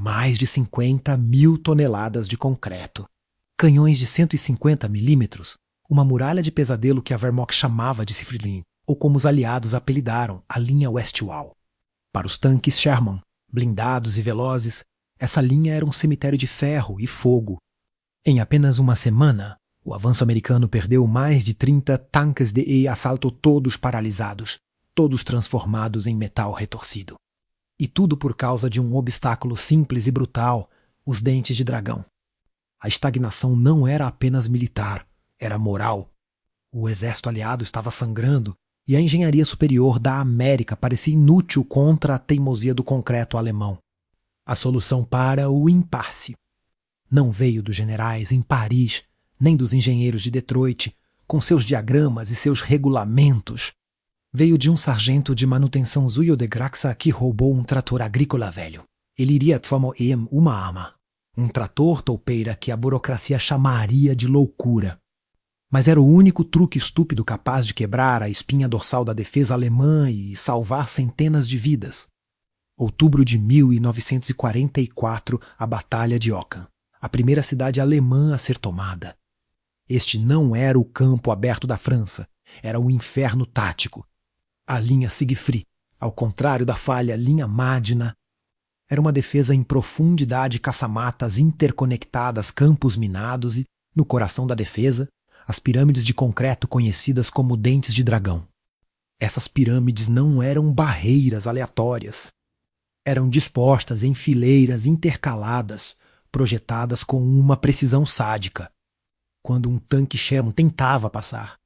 mais de 50 mil toneladas de concreto. Canhões de 150 milímetros, uma muralha de pesadelo que a Wehrmacht chamava de Cifrlin, ou como os aliados apelidaram, a linha Westwall. Para os tanques Sherman, blindados e velozes, essa linha era um cemitério de ferro e fogo. Em apenas uma semana, o avanço americano perdeu mais de 30 tanques de assalto, todos paralisados, todos transformados em metal retorcido. E tudo por causa de um obstáculo simples e brutal, os dentes de dragão. A estagnação não era apenas militar, era moral. O exército aliado estava sangrando e a engenharia superior da América parecia inútil contra a teimosia do concreto alemão. A solução para o impasse não veio dos generais em Paris, nem dos engenheiros de Detroit, com seus diagramas e seus regulamentos. Veio de um sargento de manutenção Zuyo de Graxa que roubou um trator agrícola velho. Ele iria transformar uma arma. Um trator toupeira que a burocracia chamaria de loucura. Mas era o único truque estúpido capaz de quebrar a espinha dorsal da defesa alemã e salvar centenas de vidas. Outubro de 1944, a Batalha de Okan, a primeira cidade alemã a ser tomada. Este não era o campo aberto da França, era o inferno tático. A linha Siegfried, ao contrário da falha linha Madina, era uma defesa em profundidade, caça-matas interconectadas, campos minados e, no coração da defesa, as pirâmides de concreto conhecidas como dentes de dragão. Essas pirâmides não eram barreiras aleatórias. Eram dispostas em fileiras intercaladas, projetadas com uma precisão sádica. Quando um tanque Sherman tentava passar,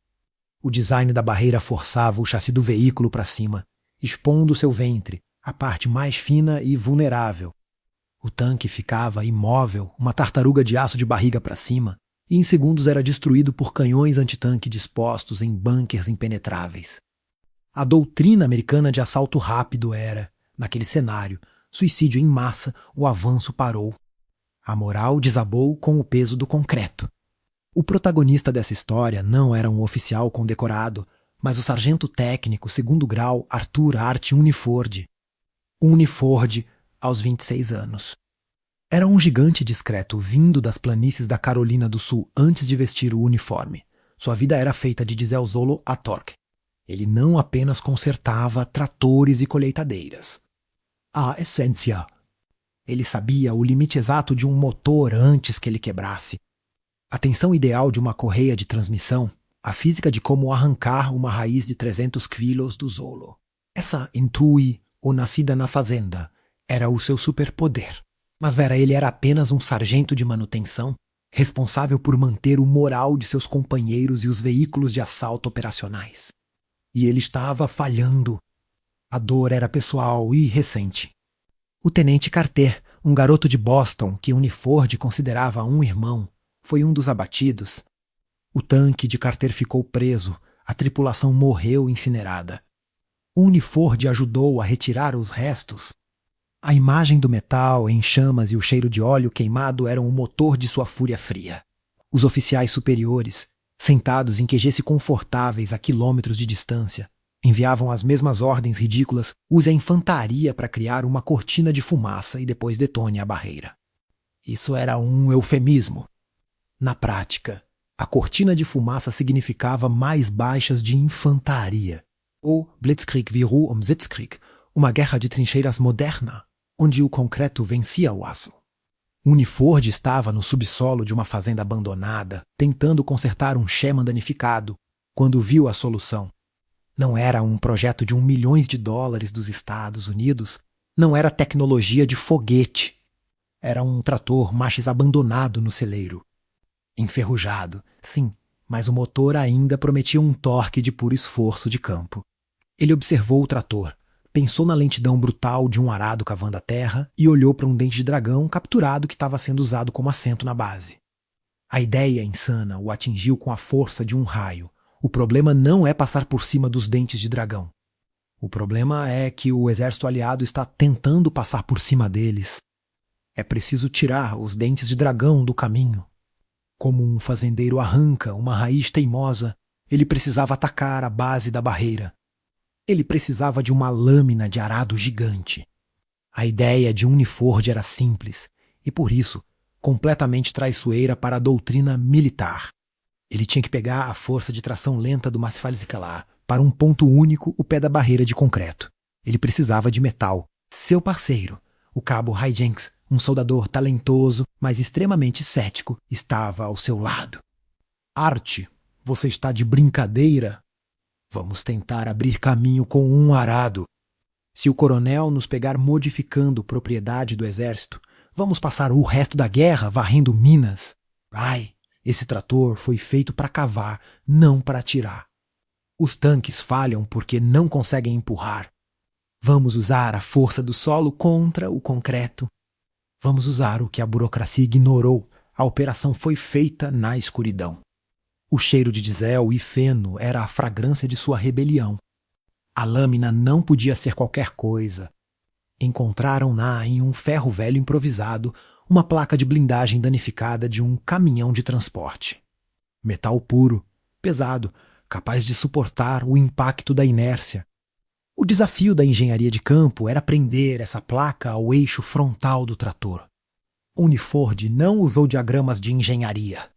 o design da barreira forçava o chassi do veículo para cima, expondo seu ventre, a parte mais fina e vulnerável. O tanque ficava imóvel, uma tartaruga de aço de barriga para cima, e em segundos era destruído por canhões antitanque dispostos em bunkers impenetráveis. A doutrina americana de assalto rápido era, naquele cenário, suicídio em massa, o avanço parou. A moral desabou com o peso do concreto. O protagonista dessa história não era um oficial condecorado, mas o sargento técnico segundo grau Arthur Art Uniford. Uniford, aos 26 anos. Era um gigante discreto vindo das planícies da Carolina do Sul antes de vestir o uniforme. Sua vida era feita de dizer Zolo a torque. Ele não apenas consertava tratores e colheitadeiras. A essência. Ele sabia o limite exato de um motor antes que ele quebrasse. A tensão ideal de uma correia de transmissão, a física de como arrancar uma raiz de 300 quilos do Zolo. Essa intui, ou nascida na fazenda, era o seu superpoder. Mas ele era apenas um sargento de manutenção, responsável por manter o moral de seus companheiros e os veículos de assalto operacionais. E ele estava falhando. A dor era pessoal e recente. O tenente Carter, um garoto de Boston que Uniford considerava um irmão, foi um dos abatidos. O tanque de Carter ficou preso, a tripulação morreu incinerada. Uniford ajudou a retirar os restos. A imagem do metal em chamas e o cheiro de óleo queimado eram o motor de sua fúria fria. Os oficiais superiores, sentados em QGs confortáveis a quilômetros de distância, enviavam as mesmas ordens ridículas: use a infantaria para criar uma cortina de fumaça e depois detone a barreira. Isso era um eufemismo. Na prática, a cortina de fumaça significava mais baixas de infantaria. Ou Blitzkrieg virou Sitzkrieg, uma guerra de trincheiras moderna, onde o concreto vencia o aço. Uniford estava no subsolo de uma fazenda abandonada, tentando consertar um Sherman danificado, quando viu a solução. Não era um projeto de $1 milhão dos Estados Unidos, não era tecnologia de foguete. Era um trator Machis abandonado no celeiro. Enferrujado, sim, mas o motor ainda prometia um torque de puro esforço de campo. Ele observou o trator, pensou na lentidão brutal de um arado cavando a terra e olhou para um dente de dragão capturado que estava sendo usado como assento na base. A ideia insana o atingiu com a força de um raio. O problema não é passar por cima dos dentes de dragão. O problema é que o exército aliado está tentando passar por cima deles. É preciso tirar os dentes de dragão do caminho. Como um fazendeiro arranca uma raiz teimosa, ele precisava atacar a base da barreira. Ele precisava de uma lâmina de arado gigante. A ideia de Uniford era simples e, por isso, completamente traiçoeira para a doutrina militar. Ele tinha que pegar a força de tração lenta do Massif al-Zikalar para um ponto único, o pé da barreira de concreto. Ele precisava de metal. Seu parceiro, o cabo High-Jenks, um soldador talentoso, mas extremamente cético, estava ao seu lado. Art, você está de brincadeira? Vamos tentar abrir caminho com um arado. Se o coronel nos pegar modificando propriedade do exército, vamos passar o resto da guerra varrendo minas. Ai, esse trator foi feito para cavar, não para atirar. Os tanques falham porque não conseguem empurrar. Vamos usar a força do solo contra o concreto. Vamos usar o que a burocracia ignorou. A operação foi feita na escuridão. O cheiro de diesel e feno era a fragrância de sua rebelião. A lâmina não podia ser qualquer coisa. Encontraram-na em um ferro velho improvisado, uma placa de blindagem danificada de um caminhão de transporte. Metal puro, pesado, capaz de suportar o impacto da inércia. O desafio da engenharia de campo era prender essa placa ao eixo frontal do trator. Uniford não usou diagramas de engenharia.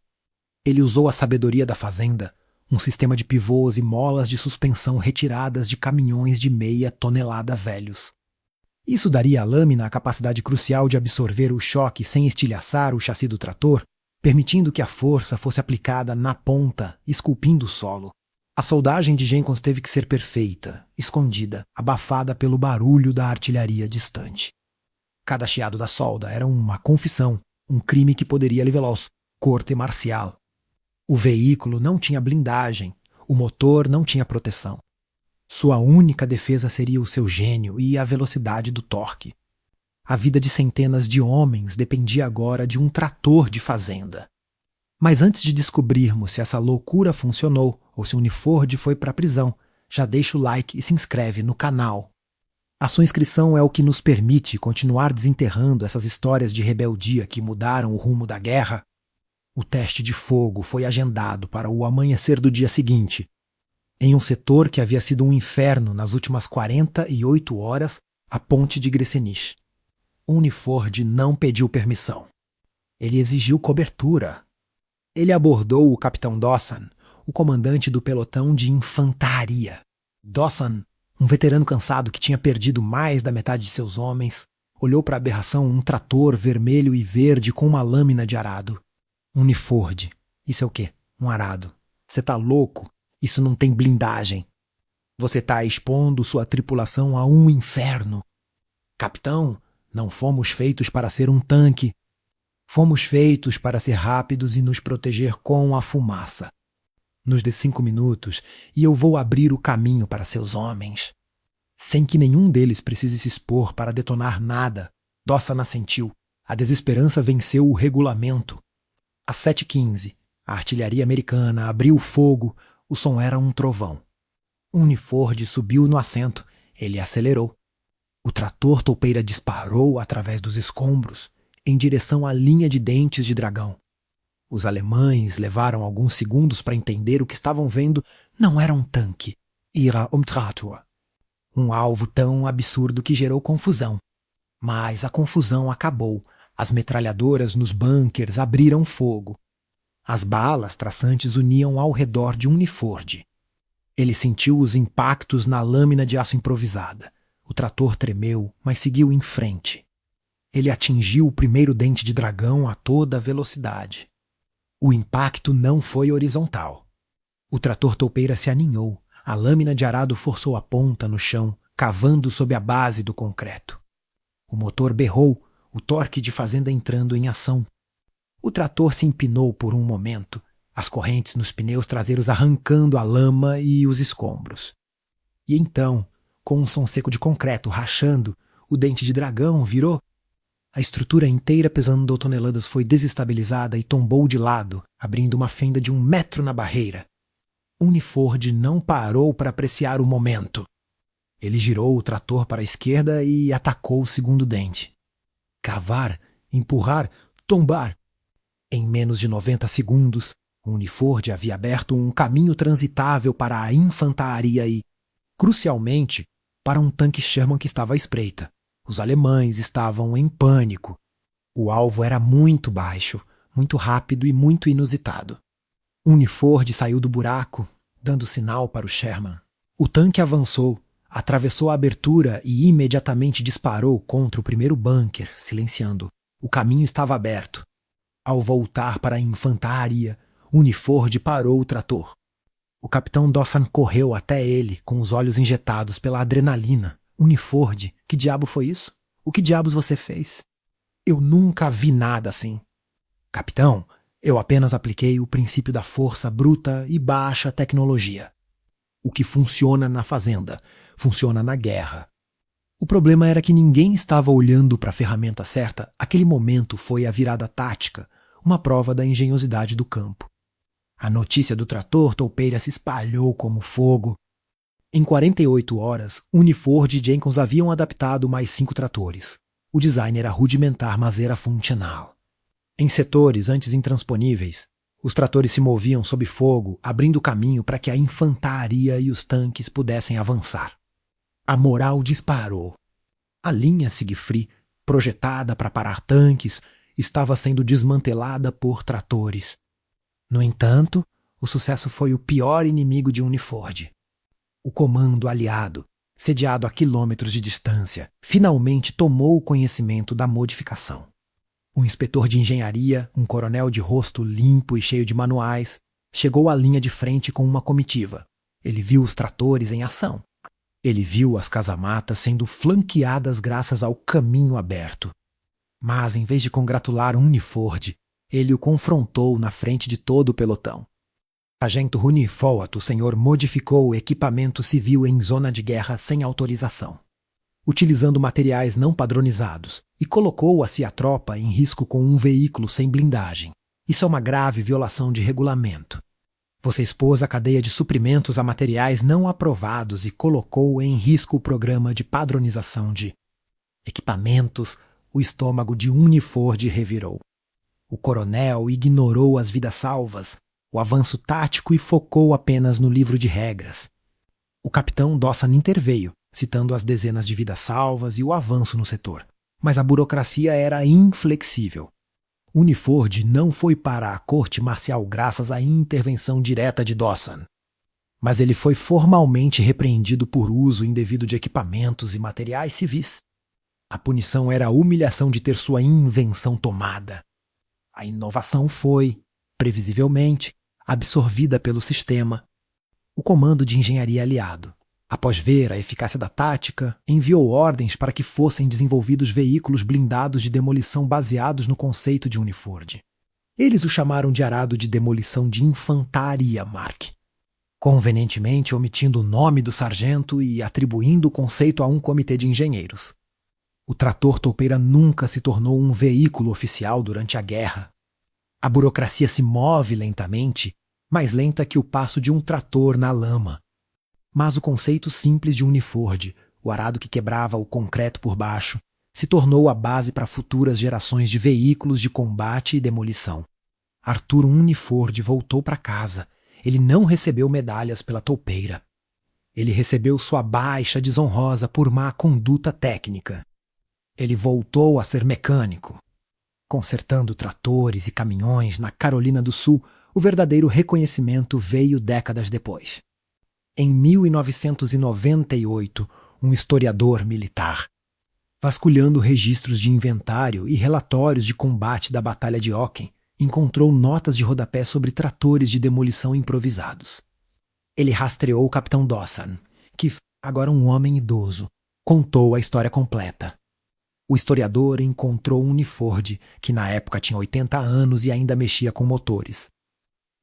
Ele usou a sabedoria da fazenda, um sistema de pivôs e molas de suspensão retiradas de caminhões de meia tonelada velhos. Isso daria à lâmina a capacidade crucial de absorver o choque sem estilhaçar o chassi do trator, permitindo que a força fosse aplicada na ponta, esculpindo o solo. A soldagem de Jenkins teve que ser perfeita, escondida, abafada pelo barulho da artilharia distante. Cada chiado da solda era uma confissão, um crime que poderia levá-los corte marcial. O veículo não tinha blindagem, o motor não tinha proteção. Sua única defesa seria o seu gênio e a velocidade do torque. A vida de centenas de homens dependia agora de um trator de fazenda. Mas antes de descobrirmos se essa loucura funcionou ou se o Uniford foi para a prisão, já deixa o like e se inscreve no canal. A sua inscrição é o que nos permite continuar desenterrando essas histórias de rebeldia que mudaram o rumo da guerra. O teste de fogo foi agendado para o amanhecer do dia seguinte. Em um setor que havia sido um inferno nas últimas 48 horas, a ponte de Gressenich. Uniford não pediu permissão. Ele exigiu cobertura. Ele abordou o capitão Dawson, o comandante do pelotão de infantaria. Dawson, um veterano cansado que tinha perdido mais da metade de seus homens, olhou para a aberração, um trator vermelho e verde com uma lâmina de arado. Uniford, isso é o quê? Um arado. Você tá louco? Isso não tem blindagem. Você tá expondo sua tripulação a um inferno. Capitão, não fomos feitos para ser um tanque. Fomos feitos para ser rápidos e nos proteger com a fumaça. Nos dê 5 minutos e eu vou abrir o caminho para seus homens. Sem que nenhum deles precise se expor para detonar nada, Dawson assentiu. A desesperança venceu o regulamento. Às 7h15, a artilharia americana abriu fogo. O som era um trovão. Uniford subiu no assento. Ele acelerou. O trator toupeira disparou através dos escombros, em direção à linha de dentes de dragão. Os alemães levaram alguns segundos para entender o que estavam vendo. Não era um tanque. Era um trator. Um alvo tão absurdo que gerou confusão. Mas a confusão acabou. As metralhadoras nos bunkers abriram fogo. As balas traçantes uniam ao redor de Uniford. Ele sentiu os impactos na lâmina de aço improvisada. O trator tremeu, mas seguiu em frente. Ele atingiu o primeiro dente de dragão a toda velocidade. O impacto não foi horizontal. O trator toupeira se aninhou. A lâmina de arado forçou a ponta no chão, cavando sob a base do concreto. O motor berrou, o torque de fazenda entrando em ação. O trator se empinou por um momento, as correntes nos pneus traseiros arrancando a lama e os escombros. E então, com um som seco de concreto rachando, o dente de dragão virou. A estrutura inteira pesando toneladas foi desestabilizada e tombou de lado, abrindo uma fenda de 1 metro na barreira. Uniford não parou para apreciar o momento. Ele girou o trator para a esquerda e atacou o segundo dente. Cavar, empurrar, tombar. Em menos de 90 segundos, Uniford havia aberto um caminho transitável para a infantaria e, crucialmente, para um tanque Sherman que estava à espreita. Os alemães estavam em pânico. O alvo era muito baixo, muito rápido e muito inusitado. Uniford saiu do buraco, dando sinal para o Sherman. O tanque avançou, atravessou a abertura e imediatamente disparou contra o primeiro bunker, silenciando. O caminho estava aberto. Ao voltar para a infantaria, Uniford parou o trator. O capitão Dawson correu até ele, com os olhos injetados pela adrenalina. Uniford, que diabo foi isso? O que diabos você fez? Eu nunca vi nada assim. Capitão, eu apenas apliquei o princípio da força bruta e baixa tecnologia. O que funciona na fazenda, funciona na guerra. O problema era que ninguém estava olhando para a ferramenta certa. Aquele momento foi a virada tática, uma prova da engenhosidade do campo. A notícia do trator toupeira se espalhou como fogo. Em 48 horas, Uniford e Jenkins haviam adaptado mais 5 tratores. O design era rudimentar, mas era funcional. Em setores antes intransponíveis, os tratores se moviam sob fogo, abrindo caminho para que a infantaria e os tanques pudessem avançar. A moral disparou. A linha Siegfried, projetada para parar tanques, estava sendo desmantelada por tratores. No entanto, o sucesso foi o pior inimigo de Uniford. O comando aliado, sediado a quilômetros de distância, finalmente tomou conhecimento da modificação. Um inspetor de engenharia, um coronel de rosto limpo e cheio de manuais, chegou à linha de frente com uma comitiva. Ele viu os tratores em ação. Ele viu as casamatas sendo flanqueadas graças ao caminho aberto. Mas, em vez de congratular Uniford, ele o confrontou na frente de todo o pelotão. Sargento Rooney Fowat, o senhor modificou o equipamento civil em zona de guerra sem autorização, utilizando materiais não padronizados, e colocou-se a tropa em risco com um veículo sem blindagem. Isso é uma grave violação de regulamento. Você expôs a cadeia de suprimentos a materiais não aprovados e colocou em risco o programa de padronização de equipamentos. O estômago de Uniford revirou. O coronel ignorou as vidas salvas, o avanço tático e focou apenas no livro de regras. O capitão Dawson interveio, citando as dezenas de vidas salvas e o avanço no setor. Mas a burocracia era inflexível. Uniford não foi para a corte marcial graças à intervenção direta de Dawson. Mas ele foi formalmente repreendido por uso indevido de equipamentos e materiais civis. A punição era a humilhação de ter sua invenção tomada. A inovação foi, previsivelmente, absorvida pelo sistema. O comando de engenharia aliado, após ver a eficácia da tática, enviou ordens para que fossem desenvolvidos veículos blindados de demolição baseados no conceito de Uniford. Eles o chamaram de arado de demolição de infantaria, Mark, convenientemente omitindo o nome do sargento e atribuindo o conceito a um comitê de engenheiros. O trator toupeira nunca se tornou um veículo oficial durante a guerra. A burocracia se move lentamente, mais lenta que o passo de um trator na lama. Mas o conceito simples de Uniford, o arado que quebrava o concreto por baixo, se tornou a base para futuras gerações de veículos de combate e demolição. Arthur Uniford voltou para casa. Ele não recebeu medalhas pela toupeira. Ele recebeu sua baixa desonrosa por má conduta técnica. Ele voltou a ser mecânico. Consertando tratores e caminhões na Carolina do Sul, o verdadeiro reconhecimento veio décadas depois. Em 1998, um historiador militar, vasculhando registros de inventário e relatórios de combate da Batalha de Okken, encontrou notas de rodapé sobre tratores de demolição improvisados. Ele rastreou o capitão Dawson, que, agora um homem idoso, contou a história completa. O historiador encontrou Uniford, que na época tinha 80 anos e ainda mexia com motores.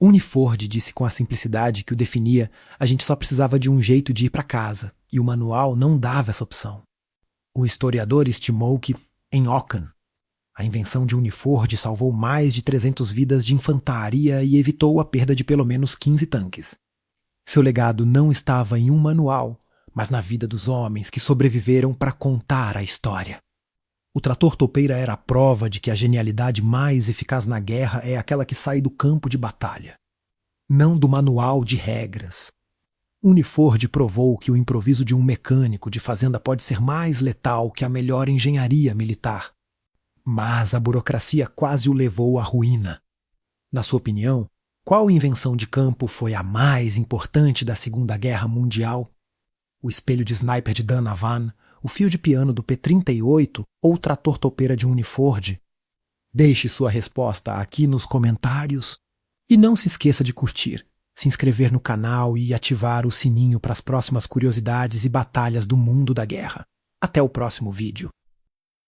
Uniford disse com a simplicidade que o definia: a gente só precisava de um jeito de ir para casa, e o manual não dava essa opção. O historiador estimou que, em Okken, a invenção de Uniford salvou mais de 300 vidas de infantaria e evitou a perda de pelo menos 15 tanques. Seu legado não estava em um manual, mas na vida dos homens que sobreviveram para contar a história. O trator toupeira era a prova de que a genialidade mais eficaz na guerra é aquela que sai do campo de batalha, não do manual de regras. Uniford provou que o improviso de um mecânico de fazenda pode ser mais letal que a melhor engenharia militar. Mas a burocracia quase o levou à ruína. Na sua opinião, qual invenção de campo foi a mais importante da Segunda Guerra Mundial? O espelho de sniper de Dan Havan, o fio de piano do P-38 ou o trator topeira de Uniford? Deixe sua resposta aqui nos comentários. E não se esqueça de curtir, se inscrever no canal e ativar o sininho para as próximas curiosidades e batalhas do mundo da guerra. Até o próximo vídeo.